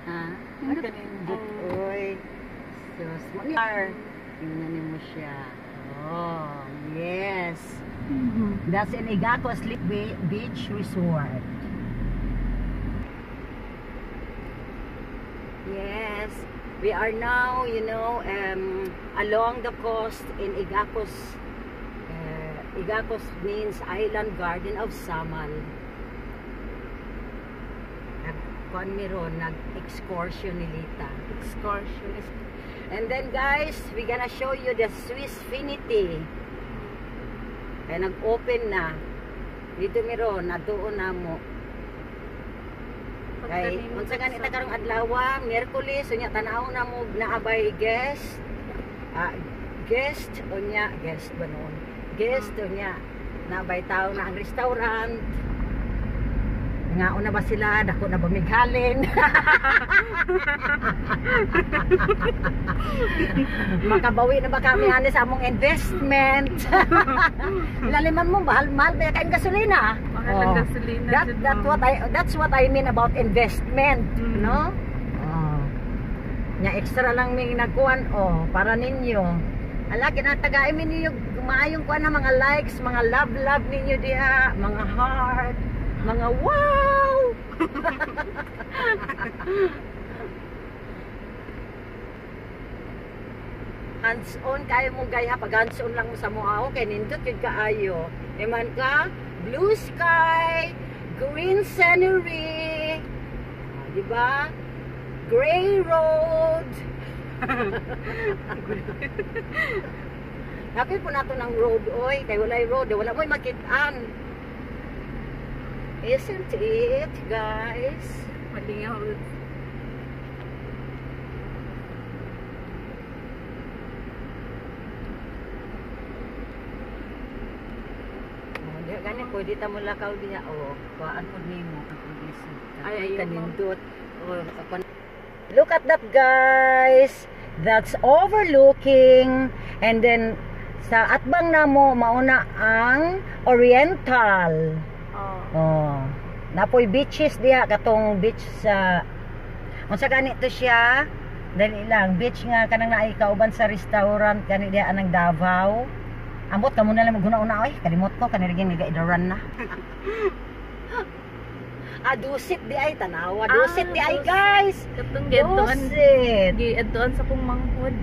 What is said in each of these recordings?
Ha? Makanindot, oy. Sus, mag-ar. Tingnan mo siya. Oh, yes. That's in Igacos Beach Resort. Yes, we are now, you know, along the coast in Igacos. Igacos means Island Garden of Samal. Nagkuhan mi ron, nag-excursion ni Lita. Excursion. And then guys, we gonna show you the Swissfinity. Kaya nag-open na. Dito mi ron, natuon na mo. Kay, unsa ganita karong adlaw, Miyerkules, unya tanaw na mo naabay guest. Guest ba noon? Guest unya naabay tao na ang restaurant. Nga una ba sila, dako na ba mighalin? Makabawi na ba kami ani sa among investment? Laliman mo, mahal-mahal ba kayong gasolina? Mahal ang gasolina. That's what I mean about investment, no? Nya extra lang may nagkuhan, para ninyo. Ala, kinatagain mi ninyo, maayong kuhan na mga likes, mga love ninyo diha, mga heart, mga wow! Hands-on kayo mong gaya, pag hands-on lang mo sa mukha, okay, nindot yun kaayo. Eman ka, blue sky, green scenery, diba? Gray road. Napil po nato ng road, oy, kay walay road, wala mo'y makitaan. Isn't it, guys? Malingaw. Gani ko dita mo lakaw diha kuan pud nimo ay kanindot. Look at that, guys. That's overlooking, and then sa atbang namo mauna ang Oriental. Napoy beaches diha, katong beach sa unsa ganito siya, dali lang beach nga kanang naay kauban sa restaurant kani diha anang Davao. Ambot ka muna lang maguna-una, oy, kalimot ko kanir gyud nagaidaran na. Dusit di ay tanawa, dusit di ay, guys. Katong gentuan. Dusit. Giadtuan sa kong manghod.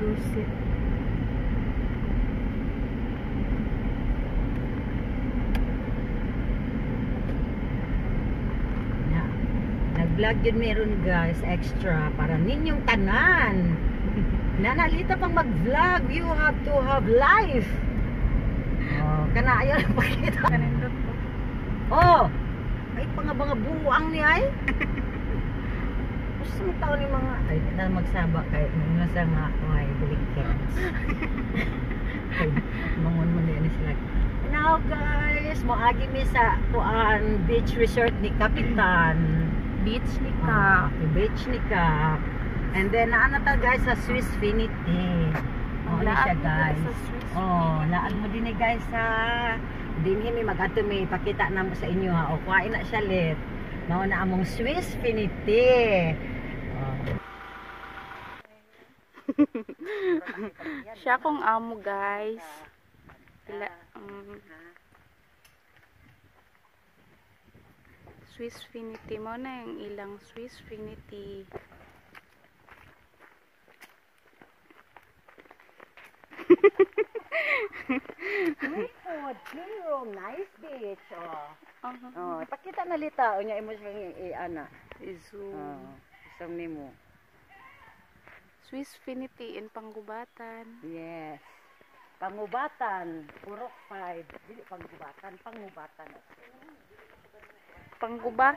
Dusit. Nag-vlog yun meron, guys, extra para ninyong tanan. Nanalita pang mag-vlog, you have to have life. Kana ayo na pakita. Kanindot ko. Ay mga buwang ni ay. Gusto mo tao ni mga ay na magsaba kay nasa nga ay bulikens. Mangon man ni sila. Now guys, moagi mi sa kuan beach resort ni Kapitan. Beach ni Kap. Beach ni Kap. And then naana ta guys sa Swissfinity. Ano siya, guys? Laad mo din guys ha. Dinhi mi mag-ato mi pakita na mo sa inyo ha. Kuhain na siya lit. Mao na among Swissfinity. Siya kong amo, guys. Swissfinity mo na yung ilang Swissfinity. Nice beach. Pakita na lita unya imo ana. I-zoom. Isang nimo. Swissfinity in Panggubatan. Yes. Panggubatan, Purok 5. Dili Panggubatan, Panggubatan. Pangguba.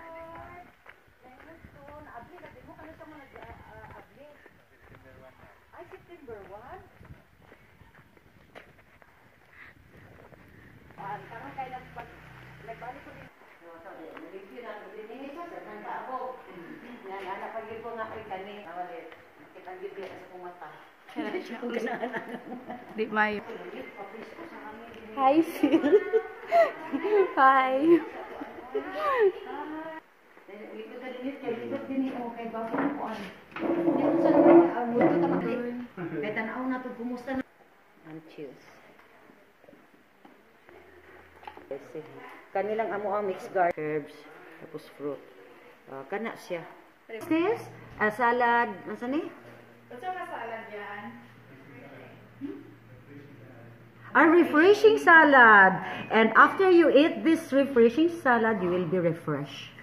Abli kasi mo kano sa mga abli. Ay September 1. Karong kay nagbalik ko din. Review na ko din ni sa nang baabo. Nga pagid ko nga kay kani. Awalit. Kita gid sa kong mata. Di may. Hi, Phil. Hi. Dinit kay libot dinhi o kay bago ko an. Hindi ko sa naman muto ta makit. Kay tan-aw na to kumusta na. And cheers. Kanilang amo ang mixed garden herbs tapos fruit. Kana siya. This salad, nasa ni? Ito na salad yan. A refreshing salad. And after you eat this refreshing salad, you will be refreshed.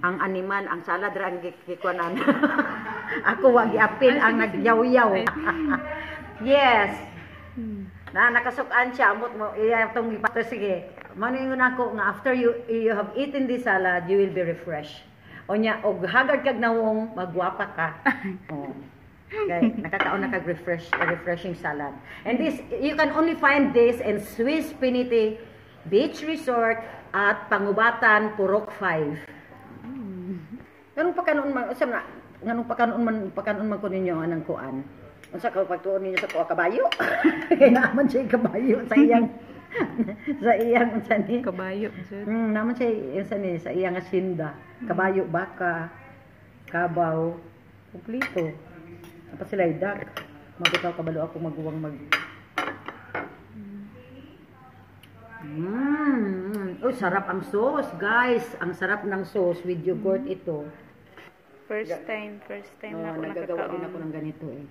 Ang animal, ang salad ra ang gikuanan. Ako wag giapil ang nagyaw-yaw. Yes. Na nakasukan siya amot mo iya tong ipato sige. Maningon ako nga after you have eaten this salad, you will be refreshed. Onya og hagard kag nawong magwapa ka. Oh. Okay, nakakaon na kag refreshing salad. And this you can only find this in Swiss Finity Beach Resort at Pangubatan, Purok 5. Ganun pa kanon man usam na nganong pakanon man ko ninyo anang kuan. Unsa ka pagtuon ninyo sa kabayo? Kay naman siya kabayo sa iyang sa iyang unsa ni? Kabayo. Naman siya unsa ni sa iyang asinda. Kabayo, baka, kabaw, kumplito. Apa sila idak? Mabitaw kabalo ako maguwang mag. Oh, sarap ang sauce, guys. Ang sarap ng sauce with yogurt ito. First time na ako nagagawa din nakakaon. ako ng ganito eh.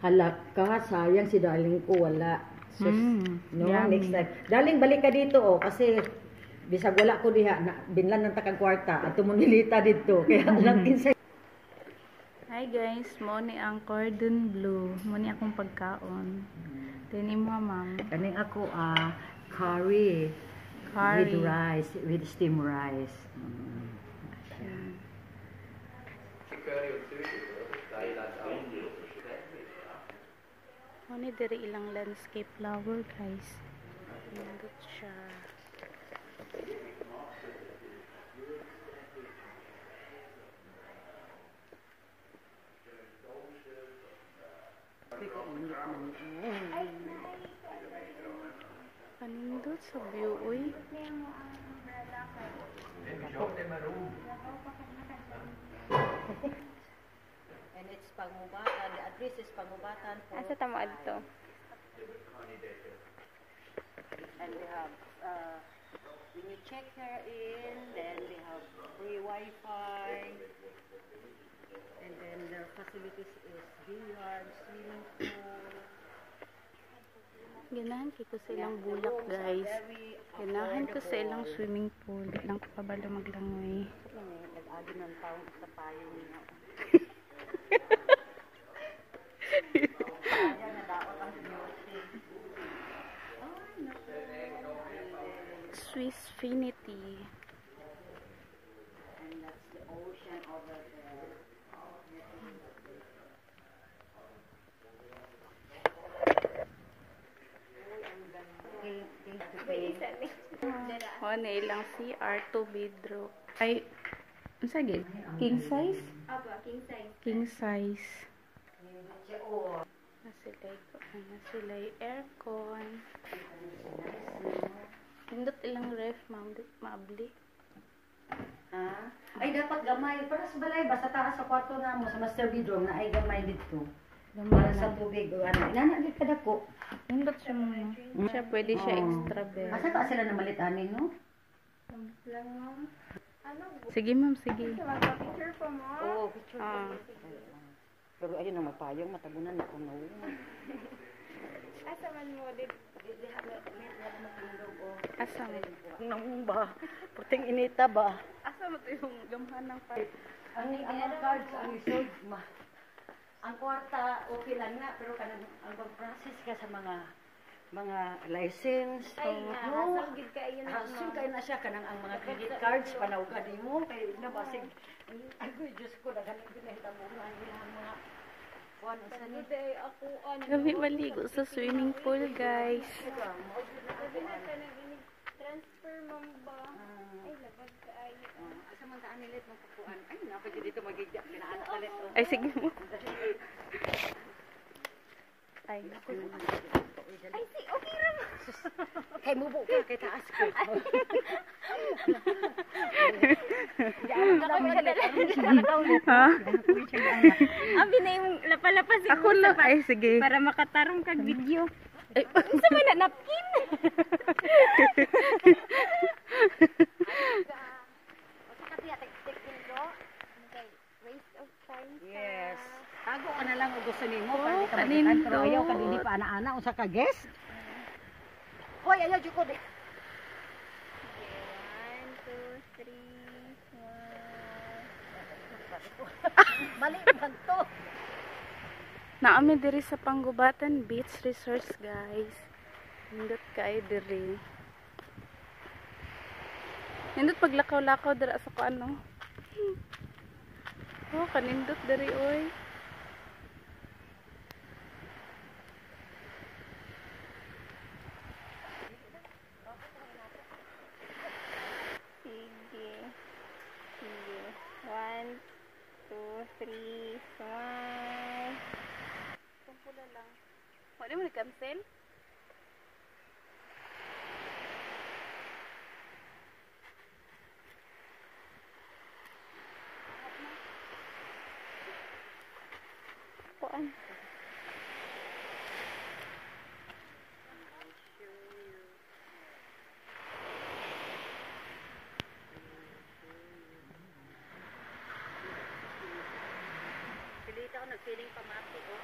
Halaka, sayang si darling ko wala. Sus, no, yummy. next time. Darling, balik ka dito oh kasi bisag wala ko diha, binlan ng takang kwarta at tumunilita dito. Kaya lang kinsa. Hi guys, mo ni ang cordon bleu. Mo ni akong pagkaon. Tini mo ma'am. Kaning ako curry with rice, with steamed rice. Mo ni diri ilang landscape flower guys. Nindot siya. Panindot sa view, uy. And it's Pangubatan. The address is Pangubatan. Asa tamo adto? And we have, when you check her in, then we have free Wi-Fi. And then their facilities is billiard, swimming pool. Ganahan ko sa ilang bulak guys. Ganahan ko sa ilang swimming pool. Lang ko pabalo maglangoy. Nag-agi ng taong sa payo niya. Swiss Finity. And that's the ocean over there. O, na ilang CR, 2 bedroom. Ay, ano sagid? King size? Apa, king size. King size. Nasilay aircon. Hindot ilang ref, ma'am. Maabli. Ay, dapat gamay. Para sa balay, basta taas sa kwarto na mo, sa master bedroom na ay gamay dito. Para sa tubig. Inanagit ka dako. Hindot siya muna. Siya, pwede siya extra bed. Asa ka sila na malitanin, no? Lang, ma'am. Ano? Sige, ma'am. Sige. Magpa-picture po mo? Oo, picture. Ah. Pero ayun ang mapayong, matabunan na kung nauwi. Asa man mo dito? Asa mo? Nang ba? Puting inita ba? Asa mo ito yung gamhan ng pa? Ang cards, ang isod, ang kwarta, okay lang na, pero kanang ang pag-process ka sa mga license. Ay, hasal gid ka iyon. Hasul kayo na siya, kanang ang mga credit cards, panawga di mo, kay nabasig. Ay, Diyos ko, nagaling pinahitabunan yung mga kuwan, sa ni. Day ako ano. Kami maligo sa swimming pool, guys. Sabi na ka nag transfer ma'am ba? Ay, labag ka ay. Asa man taan nilit ng pupuan. Ay, napagyo dito magigya, pinaanak ulit. Ay, sige mo. Ay, naku. Ay, si, okay ram. Kay mubo ka, kay taas ko. Ha? Abi na yung lapalapas Ako lang. Ay, sige. para makatarong kag video. Ay, unsa man na napkin? Waste of time. Yes. Tago ka na lang kung gusto nimo Oh, para di ka kanindot. mabitan. Pero ayaw ka dili pa ana-ana unsa ka guest. Hoy, ayaw jud ko di. 1, 2, 3, 1. Mali man to. Naami diri sa Panggubatan Beach Resort, guys. Nindot kay diri. Nindot paglakaw-lakaw dira sa kuano. Oh, kanindot diri oy. Sige. Sige. 1, 2, 3, 1. Kumpula lang. Wala mo ni-cancel? Kuan. Pilita ko nagpiling pamati ko.